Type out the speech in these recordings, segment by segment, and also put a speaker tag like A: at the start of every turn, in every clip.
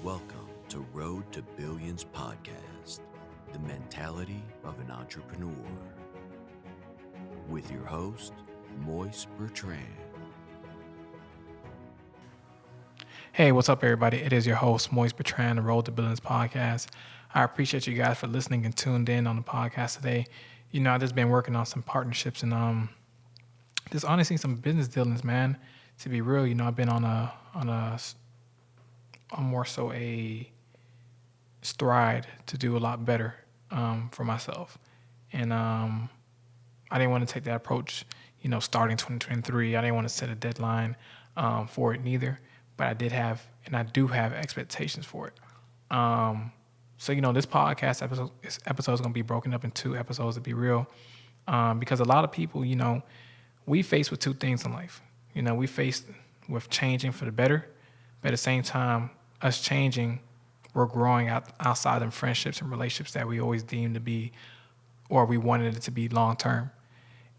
A: Welcome to Road to Billions podcast, the mentality of an entrepreneur. With your host, Moise Bertrand.
B: Hey, what's up, everybody? It is your host, Moise Bertrand, the Road to Billions podcast. I appreciate you guys for listening and tuned in on the podcast today. You know, I've just been working on some partnerships and just honestly some business dealings, man. To be real, you know, I've been on a more so a stride to do a lot better for myself, and I didn't want to take that approach. You know, starting 2023, I didn't want to set a deadline for it neither. But I did have, and I do have expectations for it. So, you know, this episode is going to be broken up in two episodes, to be real, because a lot of people, you know, we face with two things in life. You know, we face with changing for the better, but at the same time, us changing, we're growing outside of friendships and relationships that we always deemed to be, or we wanted it to be long term.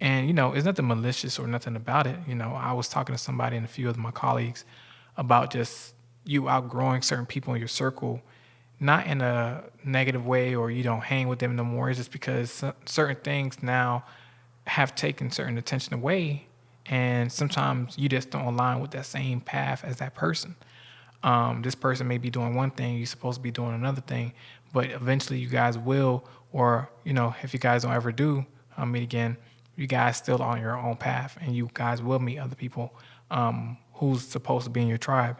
B: And, you know, it's nothing malicious or nothing about it. You know, I was talking to somebody and a few of my colleagues about just you outgrowing certain people in your circle, not in a negative way or you don't hang with them no more. It's just because certain things now have taken certain attention away, and sometimes you just don't align with that same path as that person. This person may be doing one thing, you're supposed to be doing another thing, but eventually you guys will, or, you know, if you guys don't ever do meet again, you guys still on your own path, and you guys will meet other people who's supposed to be in your tribe.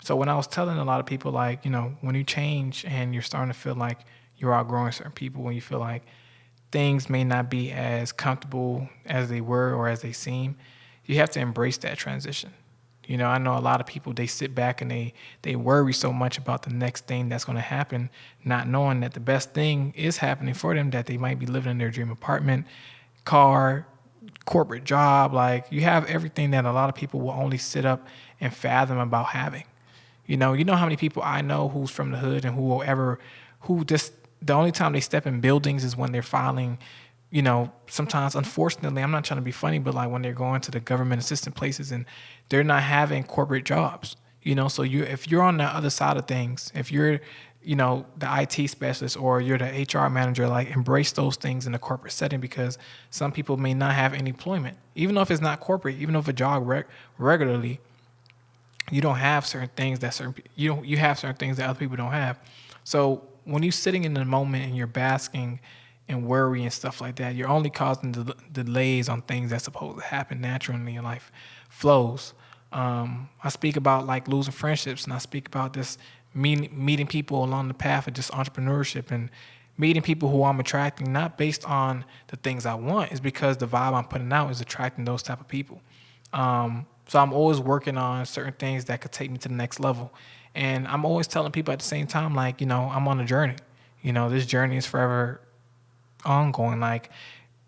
B: So when I was telling a lot of people, like, you know, when you change and you're starting to feel like you're outgrowing certain people, when you feel like things may not be as comfortable as they were or as they seem, you have to embrace that transition. You know, I know a lot of people, they sit back and they worry so much about the next thing that's going to happen, not knowing that the best thing is happening for them, that they might be living in their dream apartment, car, corporate job. Like, you have everything that a lot of people will only sit up and fathom about having. You know how many people I know who's from the hood and who just, the only time they step in buildings is when they're filing, you know, sometimes, unfortunately, I'm not trying to be funny, but like when they're going to the government assistant places and they're not having corporate jobs, you know. So if you're on the other side of things, if you're, you know, the IT specialist or you're the HR manager, like, embrace those things in the corporate setting, because some people may not have any employment, even though if it's not corporate, even if a job regularly, you don't have certain things that you have certain things that other people don't have. So when you're sitting in the moment and you're basking and worry and stuff like that, you're only causing delays on things that's supposed to happen naturally in life flows. I speak about like losing friendships, and I speak about this meeting people along the path of just entrepreneurship and meeting people who I'm attracting, not based on the things I want, is because the vibe I'm putting out is attracting those type of people. So I'm always working on certain things that could take me to the next level. And I'm always telling people at the same time, like, you know, I'm on a journey. You know, this journey is forever ongoing. Like,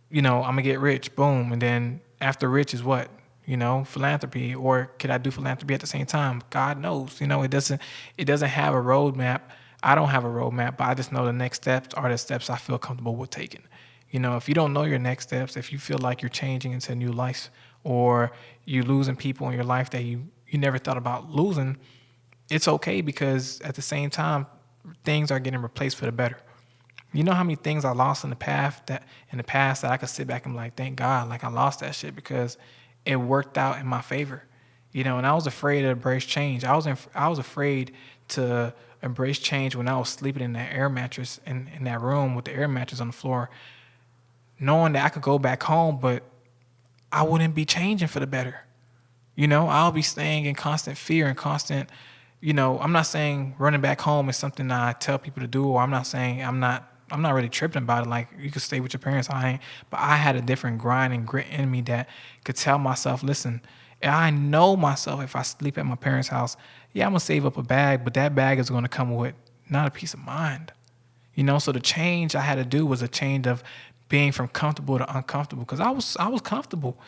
B: you know, I'm gonna get rich, boom, and then after rich is what? You know, philanthropy. Or could I do philanthropy at the same time? God knows. You know, it doesn't have a roadmap. I don't have a roadmap, but I just know the next steps are the steps I feel comfortable with taking. You know, if you don't know your next steps, if you feel like you're changing into a new life, or you're losing people in your life that you never thought about losing, it's okay, because at the same time, things are getting replaced for the better. You know how many things I lost in the past that I could sit back and be like, thank God, like, I lost that shit because it worked out in my favor. You know, and I was afraid to embrace change. I was afraid to embrace change when I was sleeping in that air mattress in that room with the air mattress on the floor, knowing that I could go back home, but I wouldn't be changing for the better. You know, I'll be staying in constant fear and constant, you know, I'm not saying running back home is something that I tell people to do, or I'm not saying I'm not really tripping about it. Like, you could stay with your parents, but I had a different grind and grit in me that could tell myself, listen, I know myself, if I sleep at my parents' house, yeah, I'm gonna save up a bag, but that bag is gonna come with not a peace of mind. You know, so the change I had to do was a change of being from comfortable to uncomfortable, because I was comfortable,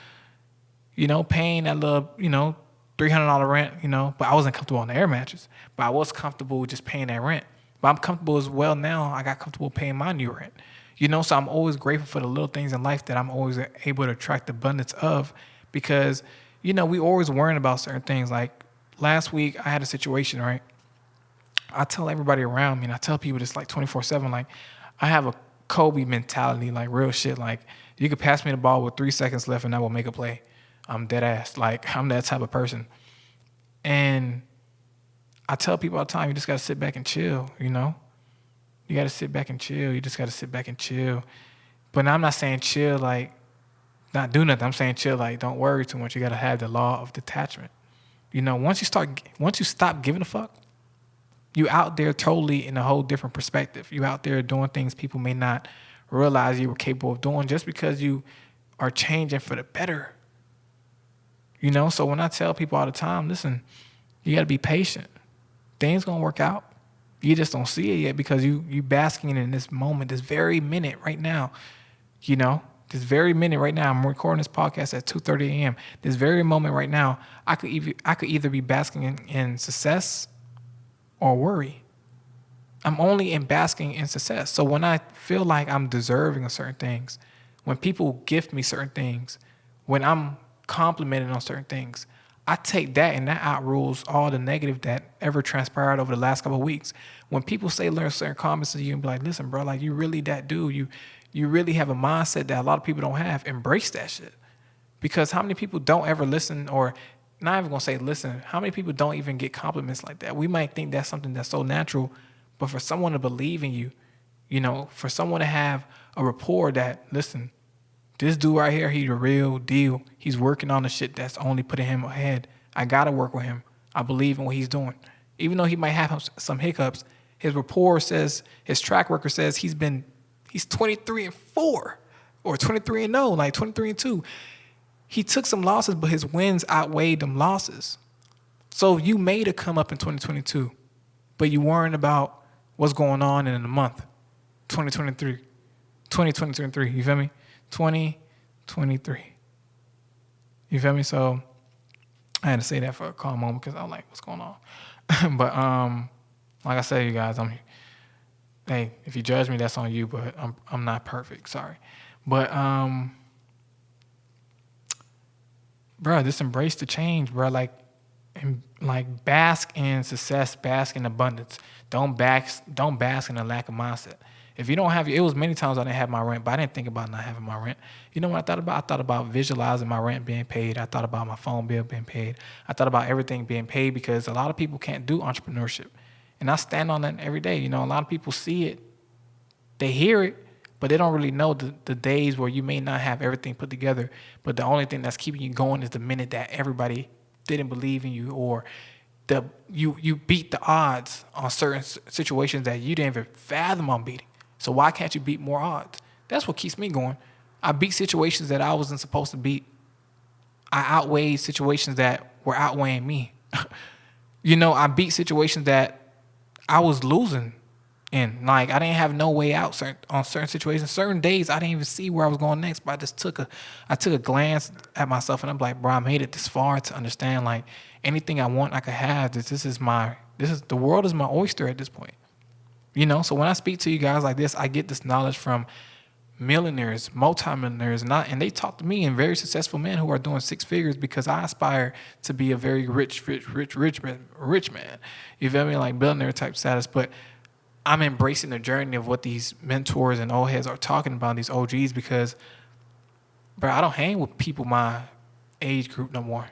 B: you know, paying that little, you know, $300 rent, you know, but I wasn't comfortable on the air mattress, but I was comfortable just paying that rent. But I'm comfortable as well now. I got comfortable paying my new rent, you know, so I'm always grateful for the little things in life that I'm always able to attract abundance of, because, you know, we always worrying about certain things. Like last week I had a situation, right? I tell everybody around me, and I tell people this like 24/7. Like, I have a Kobe mentality, like real shit. Like, you could pass me the ball with 3 seconds left, and I will make a play. I'm dead ass. Like, I'm that type of person. And I tell people all the time, you just gotta sit back and chill. You know, you gotta sit back and chill. You just gotta sit back and chill. But I'm not saying chill like not do nothing. I'm saying chill like don't worry too much. You gotta have the law of detachment. You know, once you stop giving a fuck, you out there totally in a whole different perspective. You out there doing things people may not realize you were capable of doing just because you are changing for the better. You know, so when I tell people all the time, listen, you got to be patient. Things gonna work out. You just don't see it yet because you basking in this moment, this very minute right now. You know, this very minute right now. I'm recording this podcast at 2:30 a.m. This very moment right now, I could either be basking in success or worry. I'm only in basking in success. So when I feel like I'm deserving of certain things, when people gift me certain things, when I'm complimented on certain things, I take that and that outrules all the negative that ever transpired over the last couple of weeks. When people say learn certain comments to you and be like, listen, bro, like you really that dude. You really have a mindset that a lot of people don't have. Embrace that shit. Because how many people don't ever listen, or not even gonna say listen, how many people don't even get compliments like that? We might think that's something that's so natural, but for someone to believe in you, you know, for someone to have a rapport that, listen, this dude right here, he's the real deal. He's working on the shit that's only putting him ahead. I gotta work with him. I believe in what he's doing. Even though he might have some hiccups, his rapport says, his track record says he's 23-4 or 23-0, like 23-2. He took some losses, but his wins outweighed them losses. So you made a come up in 2022, but you worrying about what's going on in a month, 2023, you feel me? 2023. You feel me? So I had to say that for a calm moment because I was like, what's going on? But like I said, you guys, hey, if you judge me, that's on you, but I'm not perfect. Sorry. But bro, just embrace the change, bro. Like bask in success, bask in abundance. Don't bask in a lack of mindset. If you don't have it was many times I didn't have my rent, but I didn't think about not having my rent. You know what I thought about? I thought about visualizing my rent being paid. I thought about my phone bill being paid. I thought about everything being paid because a lot of people can't do entrepreneurship. And I stand on that every day. You know, a lot of people see it, they hear it, but they don't really know the days where you may not have everything put together, but the only thing that's keeping you going is the minute that everybody didn't believe in you, or you beat the odds on certain situations that you didn't even fathom on beating. So why can't you beat more odds? That's what keeps me going. I beat situations that I wasn't supposed to beat. I outweighed situations that were outweighing me. You know, I beat situations that I was losing in. Like, I didn't have no way out on certain situations. Certain days, I didn't even see where I was going next, but I just took a glance at myself, and I'm like, bro, I made it this far to understand, like, anything I want, I could have. The world is my oyster at this point. You know, so when I speak to you guys like this, I get this knowledge from millionaires, multimillionaires, and they talk to me and very successful men who are doing six figures because I aspire to be a very rich man. You feel me? Like billionaire type status. But I'm embracing the journey of what these mentors and old heads are talking about, these OGs, because, bro, I don't hang with people my age group no more.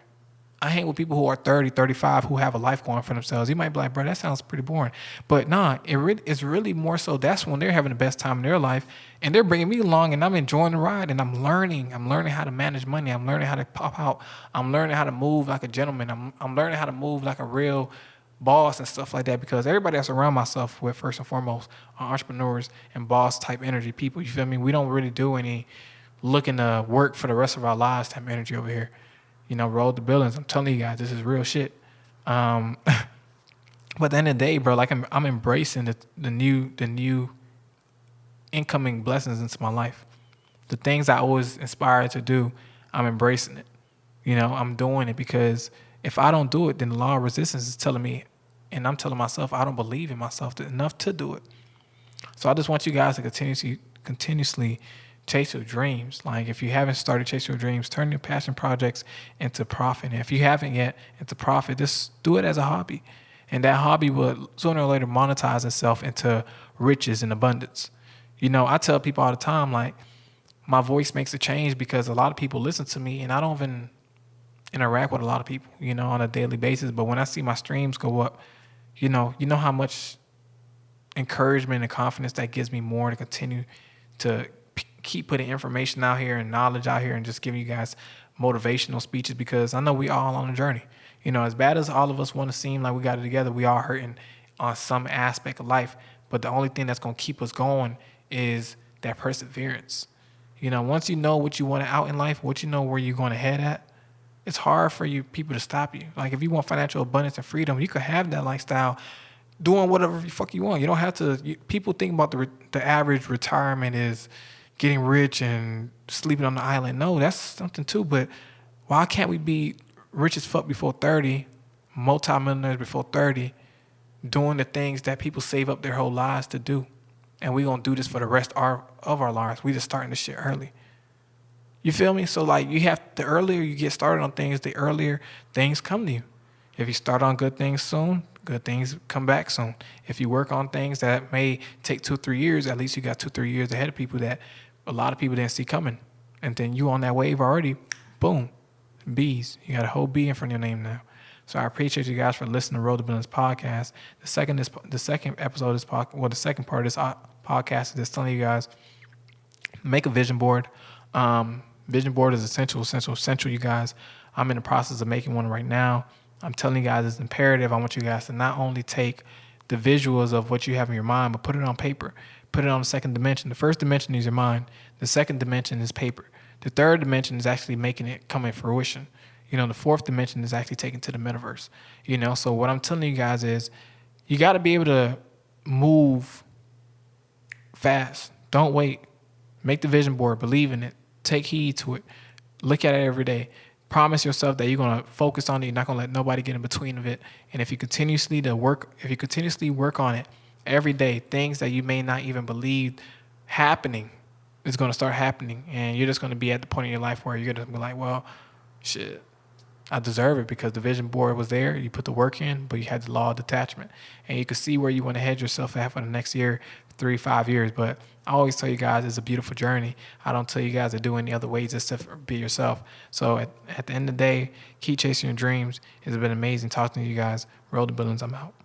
B: I hang with people who are 30, 35, who have a life going for themselves. You might be like, bro, that sounds pretty boring. But nah, it's really more so that's when they're having the best time in their life, and they're bringing me along, and I'm enjoying the ride, and I'm learning. I'm learning how to manage money. I'm learning how to pop out. I'm learning how to move like a gentleman. I'm learning how to move like a real boss and stuff like that, because everybody I surround myself with, first and foremost, are entrepreneurs and boss type energy people. You feel me? We don't really do any looking to work for the rest of our lives type energy over here. You know, roll the billings. I'm telling you guys, this is real shit. But at the end of the day, bro, like I'm embracing the new incoming blessings into my life. The things I always inspired to do, I'm embracing it. You know, I'm doing it because if I don't do it, then the law of resistance is telling me, and I'm telling myself I don't believe in myself enough to do it. So I just want you guys to continuously chase your dreams. Like, if you haven't started chasing your dreams, turn your passion projects into profit. And if you haven't yet into profit, just do it as a hobby. And that hobby will sooner or later monetize itself into riches and abundance. I tell people all the time, like, my voice makes a change because a lot of people listen to me, and I don't even interact with a lot of people, on a daily basis. But when I see my streams go up, you know how much encouragement and confidence that gives me more to continue to keep putting information out here and knowledge out here and just giving you guys motivational speeches, because I know we all on a journey. As bad as all of us want to seem like we got it together, we are hurting on some aspect of life. But the only thing that's going to keep us going is that perseverance. Once you know what you want out in life, what you know where you're going to head at, it's hard for you people to stop you. Like, if you want financial abundance and freedom, you could have that lifestyle doing whatever the fuck you want. You don't have to. People think about the average retirement is getting rich and sleeping on the island. No, that's something too. But why can't we be rich as fuck before 30, multimillionaires before 30, doing the things that people save up their whole lives to do? And we gonna do this for the rest of our lives. We just starting this shit early. You feel me? So, like, the earlier you get started on things, the earlier things come to you. If you start on good things soon, good things come back soon. If you work on things that may take 2-3 years, at least you got 2-3 years ahead of people that a lot of people didn't see coming. And then you on that wave already, boom, B's. You got a whole B in front of your name now. So I appreciate you guys for listening to Road to Billions podcast. The second episode of this podcast, the second part of this podcast is just telling you guys, make a vision board. Vision board is essential, you guys. I'm in the process of making one right now. I'm telling you guys it's imperative. I want you guys to not only take the visuals of what you have in your mind, but put it on paper. Put it on the second dimension. The first dimension is your mind. The second dimension is paper. The third dimension is actually making it come in fruition. The fourth dimension is actually taken to the metaverse. So what I'm telling you guys is, you got to be able to move fast. Don't wait. Make the vision board. Believe in it. Take heed to it. Look at it every day. Promise yourself that you're going to focus on it. You're not going to let nobody get in between of it. And if you continuously work on it every day, things that you may not even believe happening is going to start happening. And you're just going to be at the point in your life where you're going to be like, well, shit, I deserve it, because the vision board was there. You put the work in, but you had the law of detachment. And you could see where you want to head yourself at for the next year, 3-5 years. But I always tell you guys, it's a beautiful journey. I don't tell you guys to do any other ways except for be yourself. So at the end of the day, keep chasing your dreams. It's been amazing talking to you guys. Roll the Billions. I'm out.